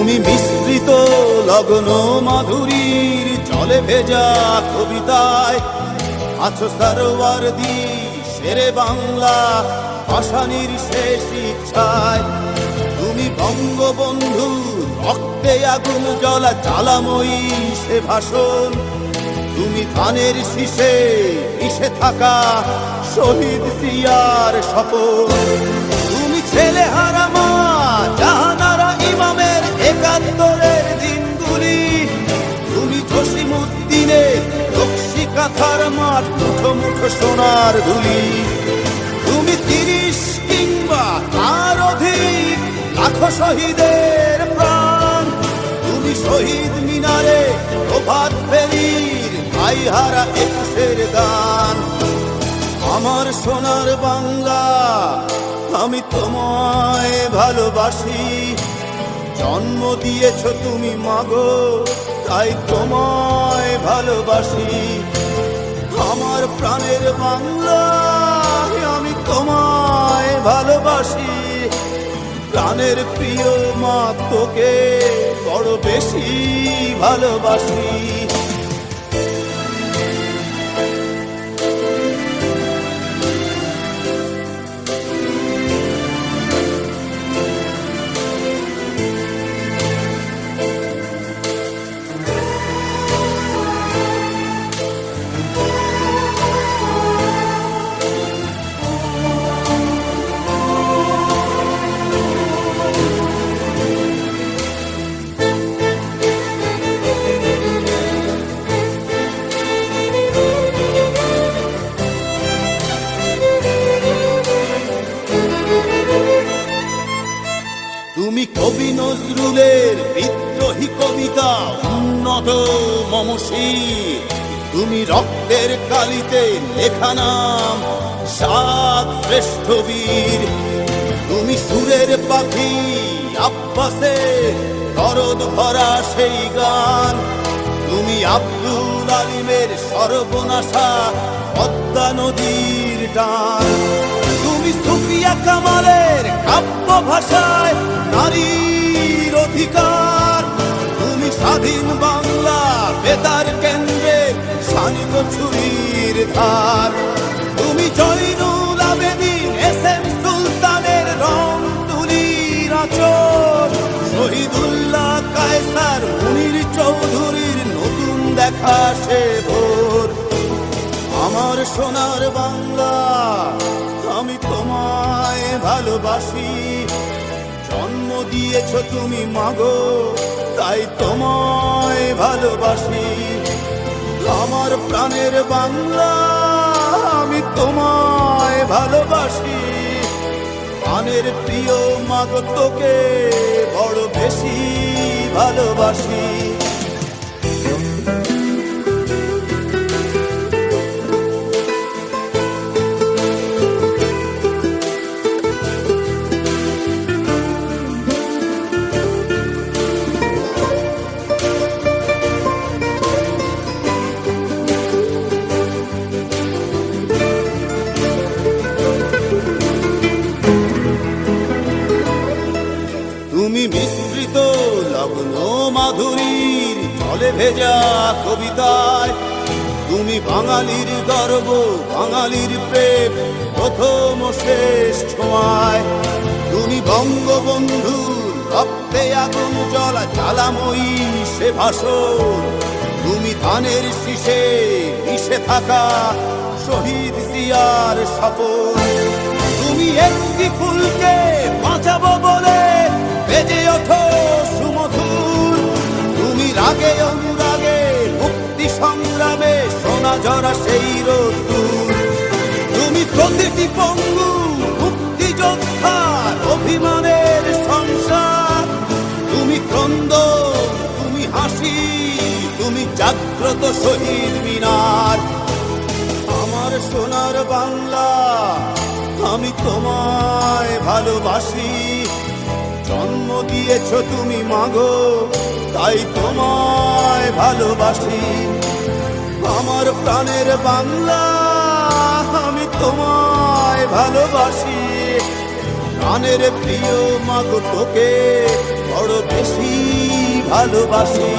তুমি মিশ্রিত লগ্ন মাধুরীর জলে ভেজা কবিতায় আছো সরোয়ারদি শেরে বাংলা ভাষানির শেষ ইচ্ছায়। তুমি বঙ্গবন্ধু রক্তে আগুন জ্বলা জ্বালাময়ী সে ভাষণ। তুমি ধানের শীষে মিশে থাকা শহীদ জিয়ার শপথ। তুমি ছেলে হারা মা জাহানারা ইমামের একাত্তরের দিনগুলি। তুমি জসিমউদ্দিনের নকশি কাঁথার মাঠ মুঠো মুঠো সোনার ধুলি। তুমি ৩০ কিংবা তার অধিক লাখো শহীদের প্রাণ। তুমি শহীদ মিনারে প্রভাত ফেরির ভাইহারা ২১-এর গান। আমার সোনার বাংলা আমি তোমায় ভালোবাসি। জন্ম দিয়েছ তুমি মাগো তাই তোমায় ভালোবাসি। আমার প্রাণের বাংলা আমি তোমায় ভালোবাসি। প্রাণের প্রিয় মা তোকে বড় বেশি ভালোবাসি। তুমি কবি নজরুলের বিদ্রোহী কবিতা উন্নত মমশির। তুমি রক্তের কালিতে লেখা নাম সাত শ্রেষ্ঠ বীর। তুমি সুরের পাখি আব্বাসের দরদ ভরা সেই গান। তুমি আব্দুল আলিমের সর্বনাশা পদ্মা নদীর টান। তুমি সুফিয়া কামালের কাব্য ভাষায় নারীর অধিকার। তুমি স্বাধীন বাংলা বেতার কেন্দ্রে শানিত ছুরির ধার। তুমি জয়নুল আবেদিন এস.এম. সুলতানের রং তুলির আঁচল। শহীদুল্লাহ কায়সার মুনির চৌধুরীর নতুন দেখা সে ভোর। আমার সোনার বাংলা আমি তোমায় ভালোবাসি। জন্ম দিয়েছ তুমি মাগো তাই তোমায় ভালোবাসি। আমার প্রাণের বাংলা আমি তোমায় ভালোবাসি। প্রাণের প্রিয় মাগো তোকে বড় বেশি ভালোবাসি। তুমি মিশ্রিত লগ্ন মাধুরীর জলে ভেজা কবিতায়। তুমি বাঙালির গর্ব বাঙালির প্রেম প্রথম শেষ ছোঁয়ায়। তুমি বঙ্গবন্ধুর রক্তে আগুন জ্বলা জ্বালাময়ী সে ভাষণ। তুমি ধানের শীষে মিশে থাকা শহীদ জিয়ার শপথ। তুমি একটি ফুলকে বাঁচাবো বলে বেজে ওঠো সুমধুর। তুমি রাগে অনুরাগে মুক্তি সংগ্রামে সোনা ঝরা সেই রোদ্দুর। তুমি প্রতিটি পঙ্গু মুক্তিযোদ্ধার অভিমানের সংসার। তুমি ক্রন্দন তুমি হাসি তুমি জাগ্রত শহীদ মিনার। আমার সোনার বাংলা আমি তোমায় ভালোবাসি। জন্ম দিয়েছ তুমি মাগো তাই তোমায় ভালোবাসি। আমার প্রাণের বাংলা আমি তোমায় ভালোবাসি। প্রাণের প্রিয় মাগো তোকে বড় বেশি ভালোবাসি।